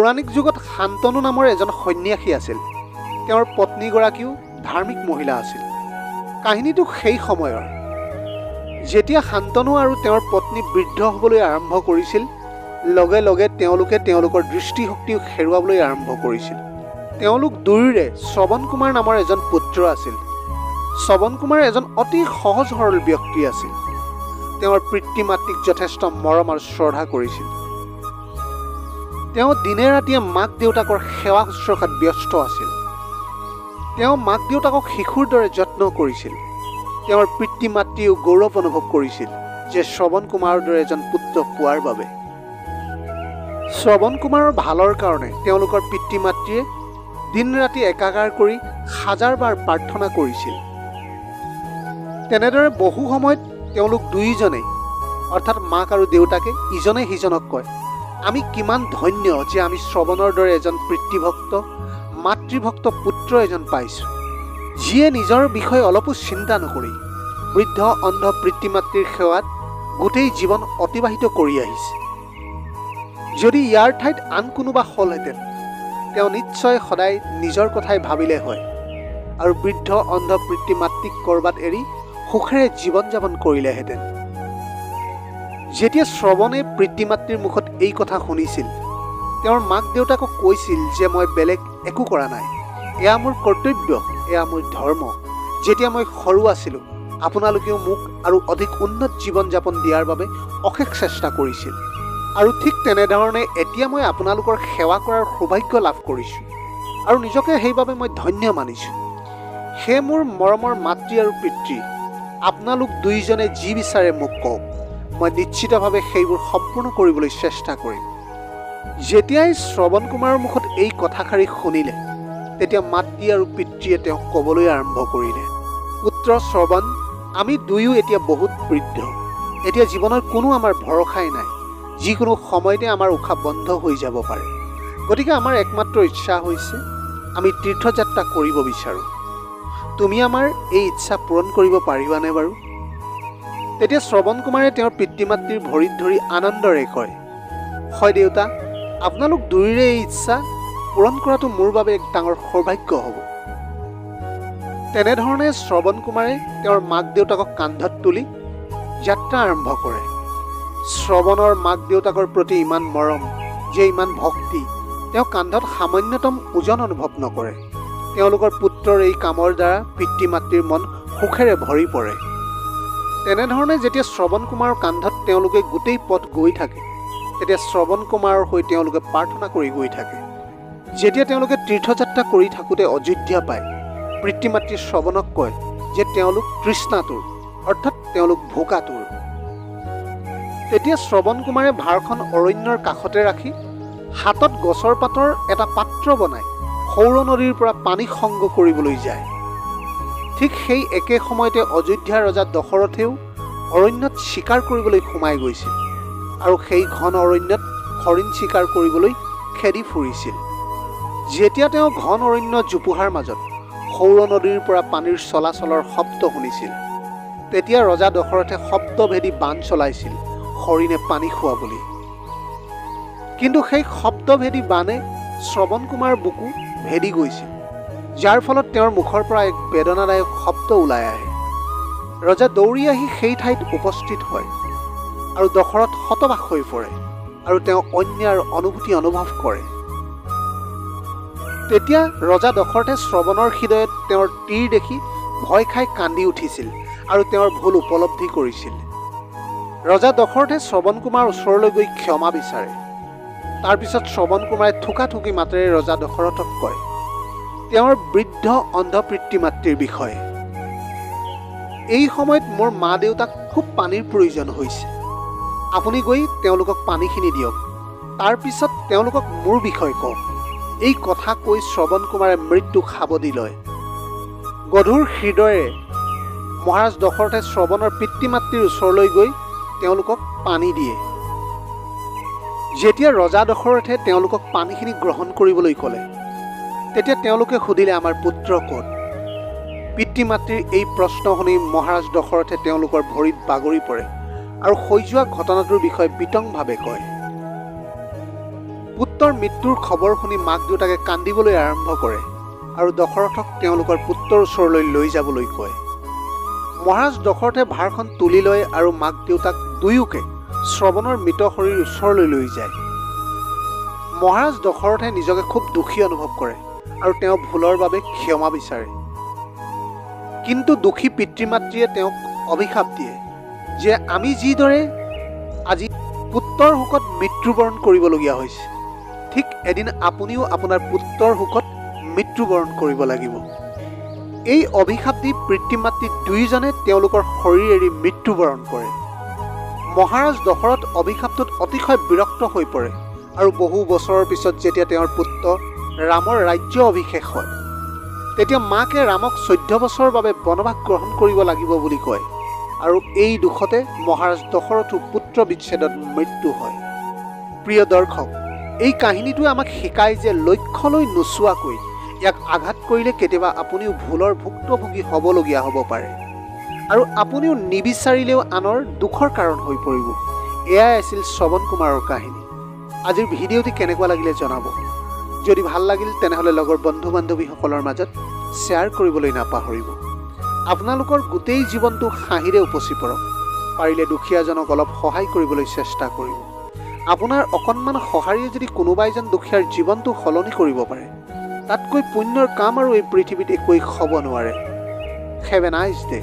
পৌৰাণিক যুগত শান্তনু নামৰ এজন সন্ন্যাসী আছিল। তেওঁৰ পত্নীগৰাকীও ধাৰ্মিক মহিলা আছিল। কাহিনীটো সেই সময়ৰ, যেতিয়া শান্তনু আৰু তেওঁৰ পত্নী বৃদ্ধ হ'বলৈ আৰম্ভ কৰিছিল, লগে লগে তেওঁলোকে তেওঁলোকৰ দৃষ্টিশক্তিও হেৰুৱাবলৈ আৰম্ভ কৰিছিল। তেওঁলোক দুয়োৰে শ্ৰৱণ কুমাৰ নামৰ এজন পুত্ৰ আছিল। শ্ৰৱণ কুমাৰ এজন অতি সহজ সৰল ব্যক্তি আছিল। তেওঁৰ পিতৃ মাতৃক যথেষ্ট মৰম আৰু শ্ৰদ্ধা কৰিছিল। তেওঁ দিনে ৰাতিয়ে মাক দেউতাকৰ সেৱা শুশ্ৰূষাত ব্যস্ত আছিল। তেওঁ মাক দেউতাকক শিশুৰ দৰে যত্ন কৰিছিল। তেওঁৰ পিতৃ মাতৃয়েও গৌৰৱ অনুভৱ কৰিছিল যে শ্ৰৱণ কুমাৰৰ দৰে এজন পুত্ৰ পোৱাৰ বাবে। শ্ৰৱণ কুমাৰৰ ভালৰ কাৰণে তেওঁলোকৰ পিতৃ মাতৃয়ে দিন ৰাতি একাকাৰ কৰি হাজাৰবাৰ প্ৰাৰ্থনা কৰিছিল। তেনেদৰে বহু সময়ত তেওঁলোক দুয়োজনেই অৰ্থাৎ মাক আৰু দেউতাকে ইজনে সিজনক কয়, আমি কিমান ধন্য যে আমি শ্ৰৱণৰ দৰে এজন পিতৃভক্ত মাতৃভক্ত পুত্ৰ এজন পাইছোঁ, যিয়ে নিজৰ বিষয়ে অলপো চিন্তা নকৰি বৃদ্ধ অন্ধ পিতৃ মাতৃৰ সেৱাত গোটেই জীৱন অতিবাহিত কৰি আহিছে। যদি ইয়াৰ ঠাইত আন কোনোবা হ'লহেঁতেন, তেওঁ নিশ্চয় সদায় নিজৰ কথাই ভাবিলে হয় আৰু বৃদ্ধ অন্ধ পিতৃ মাতৃক ক'ৰবাত এৰি সুখেৰে জীৱন যাপন কৰিলেহেঁতেন। যেতিয়া শ্ৰৱণে পিতৃ মাতৃৰ মুখত এই কথা শুনিছিল, তেওঁৰ মাক দেউতাকক কৈছিল যে মই বেলেগ একো কৰা নাই, এয়া মোৰ কৰ্তব্য, এয়া মোৰ ধৰ্ম। যেতিয়া মই সৰু আছিলোঁ, আপোনালোকেও মোক আৰু অধিক উন্নত জীৱন যাপন দিয়াৰ বাবে অশেষ চেষ্টা কৰিছিল, আৰু ঠিক তেনেধৰণে এতিয়া মই আপোনালোকৰ সেৱা কৰাৰ সৌভাগ্য লাভ কৰিছোঁ আৰু নিজকে সেইবাবে মই ধন্য মানিছোঁ। সেয়ে মোৰ মৰমৰ মাতৃ আৰু পিতৃ, আপোনালোক দুয়োজনে যি বিচাৰে মোক কওক, মই নিশ্চিতভাৱে সেইবোৰ সম্পূৰ্ণ কৰিবলৈ চেষ্টা কৰিম। যেতিয়াই শ্ৰৱণ কুমাৰৰ মুখত এই কথাষাৰি শুনিলে, তেতিয়া মাতৃ আৰু পিতৃয়ে তেওঁক ক'বলৈ আৰম্ভ কৰিলে, পুত্ৰ শ্ৰৱণ, আমি দুয়ো এতিয়া বহুত বৃদ্ধ। এতিয়া জীৱনৰ কোনো আমাৰ ভৰসাই নাই। যিকোনো সময়তে আমাৰ উশাহ বন্ধ হৈ যাব পাৰে। গতিকে আমাৰ একমাত্ৰ ইচ্ছা হৈছে আমি তীৰ্থযাত্ৰা কৰিব বিচাৰোঁ। তুমি আমাৰ এই ইচ্ছা পূৰণ কৰিব পাৰিবানে বাৰু? তেতিয়া শ্ৰৱণ কুমাৰে তেওঁৰ পিতৃ মাতৃৰ ভৰিত ধৰি আনন্দৰে কয়, হয় দেউতা, আপোনালোক দুয়োৰে এই ইচ্ছা পূৰণ কৰাটো মোৰ বাবে এক ডাঙৰ সৌভাগ্য হ'ব। তেনেধৰণে শ্ৰৱণ কুমাৰে তেওঁৰ মাক দেউতাকক কান্ধত তুলি যাত্ৰা আৰম্ভ কৰে। শ্ৰৱণৰ মাক দেউতাকৰ প্ৰতি ইমান মৰম যে ইমান ভক্তি, তেওঁ কান্ধত সামান্যতম ওজন অনুভৱ নকৰে। তেওঁলোকৰ পুত্ৰৰ এই কামৰ দ্বাৰা পিতৃ মাতৃৰ মন সুখেৰে ভৰি পৰে। তেনেধৰণে যেতিয়া শ্ৰৱণ কুমাৰৰ কান্ধত তেওঁলোকে গোটেই পথ গৈ থাকে, তেতিয়া শ্ৰৱণ কুমাৰৰ হৈ তেওঁলোকে প্ৰাৰ্থনা কৰি গৈ থাকে। যেতিয়া তেওঁলোকে তীৰ্থযাত্ৰা কৰি থাকোঁতে অযোধ্যা পায়, পিতৃ মাতৃ শ্ৰৱণক কয় যে তেওঁলোক তৃষ্ণাতুৰ, অৰ্থাৎ তেওঁলোক ভোকাতুৰ। তেতিয়া শ্ৰৱণ কুমাৰে ভাৰখন অৰণ্যৰ কাষতে ৰাখি হাতত গছৰ পাতৰ এটা পাত্ৰ বনাই সৌৰ নদীৰ পৰা পানী সংগ্ৰহ কৰিবলৈ যায়। ঠিক সেই একে সময়তে অযোধ্যাৰ ৰজা দশৰথেও অৰণ্যত চিকাৰ কৰিবলৈ সোমাই গৈছিল আৰু সেই ঘন অৰণ্যত হৰিণ চিকাৰ কৰিবলৈ খেদি ফুৰিছিল। যেতিয়া তেওঁ ঘন অৰণ্য জোপোহাৰ মাজত সৌৰ নদীৰ পৰা পানীৰ চলাচলৰ শব্দ শুনিছিল, তেতিয়া ৰজা দশৰথে শব্দভেদী বাণ চলাইছিল হৰিণে পানী খুৱাবলৈ। কিন্তু সেই শব্দভেদী বাণে শ্ৰৱণ কুমাৰ বুকু ভেদি গৈছিল, যাৰ ফলত তেওঁৰ মুখৰ পৰা এক বেদনাদায়ক শব্দ ওলাই আহে। ৰজা দৌৰি আহি সেই ঠাইত উপস্থিত হয় আৰু দশৰথ হতবাক হৈ পৰে আৰু তেওঁ অন্যায়ৰ অনুভূতি অনুভৱ কৰে। তেতিয়া ৰজা দশৰথে শ্ৰৱণৰ হৃদয়ত তেওঁৰ তীৰ দেখি ভয় খাই কান্দি উঠিছিল আৰু তেওঁৰ ভুল উপলব্ধি কৰিছিল। ৰজা দশৰথে শ্ৰৱণ কুমাৰৰ ওচৰলৈ গৈ ক্ষমা বিচাৰে। তাৰপিছত শ্ৰৱণ কুমাৰে থোকাথুকি মাতেৰে ৰজা দশৰথক কয় তেওঁৰ বৃদ্ধ অন্ধ পিতৃ মাতৃৰ বিষয়ে। এই সময়ত মোৰ মা দেউতাক খুব পানীৰ প্ৰয়োজন হৈছে। আপুনি গৈ তেওঁলোকক পানীখিনি দিয়ক, তাৰপিছত তেওঁলোকক মোৰ বিষয়ে কওক। এই কথা কৈ শ্ৰৱণ কুমাৰে মৃত্যুক সাৱটি লয়। গধুৰ হৃদয়েৰে মহাৰাজ দশৰথে শ্ৰৱণৰ পিতৃ মাতৃৰ ওচৰলৈ গৈ তেওঁলোকক পানী দিয়ে। যেতিয়া ৰজা দশৰথে তেওঁলোকক পানীখিনি গ্ৰহণ কৰিবলৈ ক'লে, তেতিয়া তেওঁলোকে সুধিলে আমাৰ পুত্ৰ ক'ত? পিতৃ মাতৃৰ এই প্ৰশ্ন শুনি মহাৰাজ দশৰথে তেওঁলোকৰ ভৰিত বাগৰি পৰে আৰু হৈ যোৱা ঘটনাটোৰ বিষয়ে বিতংভাৱে কয়। পুত্ৰ পুত্ৰৰ মৃত্যুৰ খবৰ শুনি মাক দেউতাকে কান্দিবলৈ আৰম্ভ কৰে আৰু দশৰথক তেওঁলোকৰ পুত্ৰৰ ওচৰলৈ লৈ যাবলৈ কয়। মহাৰাজ দশৰথে ভাৰখন তুলি লয় আৰু মাক দেউতাক দুয়োকে শ্ৰৱণৰ মৃত শৰীৰ ওচৰলৈ লৈ যায়। মহাৰাজ দশৰথে নিজকে খুব দুখী অনুভৱ কৰে আৰু তেওঁ ভুলৰ বাবে ক্ষমা বিচাৰে। কিন্তু দুখী পিতৃ মাতৃয়ে তেওঁক অভিশাপ দিয়ে যে আমি যিদৰে আজি পুত্ৰৰ শোকত মৃত্যুবৰণ কৰিবলগীয়া হৈছে, ঠিক এদিন আপুনিও আপোনাৰ পুত্ৰৰ শোকত মৃত্যুবৰণ কৰিব লাগিব। এই অভিশাপ দি পিতৃ মাতৃ দুয়োজনে তেওঁলোকৰ শৰীৰ এৰি মৃত্যুবৰণ কৰে। মহাৰাজ দশৰথ অভিশাপটোত অতিশয় বিৰক্ত হৈ পৰে আৰু বহু বছৰৰ পিছত যেতিয়া তেওঁৰ পুত্ৰ ৰামৰ ৰাজ্য অভিষেক হয়, তেতিয়া মাকে ৰামক 14 বছৰৰ বাবে বনবাস গ্ৰহণ কৰিব লাগিব বুলি কয় আৰু এই দুখতে মহাৰাজ দশৰথো পুত্ৰ বিচ্ছেদত মৃত্যু হয়। প্ৰিয় দৰ্শক, এই কাহিনীটোৱে আমাক শিকায় যে লক্ষ্যলৈ নোচোৱাকৈ ইয়াক আঘাত কৰিলে কেতিয়াবা আপুনিও ভুলৰ ভুক্তভোগী হ'বলগীয়া হ'ব পাৰে আৰু আপুনিও নিবিচাৰিলেও আনৰ দুখৰ কাৰণ হৈ পৰিব। এয়াই আছিল শ্ৰৱণ কুমাৰৰ কাহিনী। আজিৰ ভিডিঅ'টি কেনেকুৱা লাগিলে জনাব। যদি ভাল লাগিল তেনেহ'লে লগৰ বন্ধু বান্ধৱীসকলৰ মাজত শ্বেয়াৰ কৰিবলৈ নাপাহৰিব। আপোনালোকৰ গোটেই জীৱনটো হাঁহিৰে উপচি পৰক। পাৰিলে দুখীয়াজনক অলপ সহায় কৰিবলৈ চেষ্টা কৰিব। আপোনাৰ অকণমান সঁহাৰিয়ে যদি কোনোবা এজন দুখীয়াৰ জীৱনটো সলনি কৰিব পাৰে, তাতকৈ পুণ্যৰ কাম আৰু এই পৃথিৱীত একোৱেই হ'ব নোৱাৰে। Have a nice day.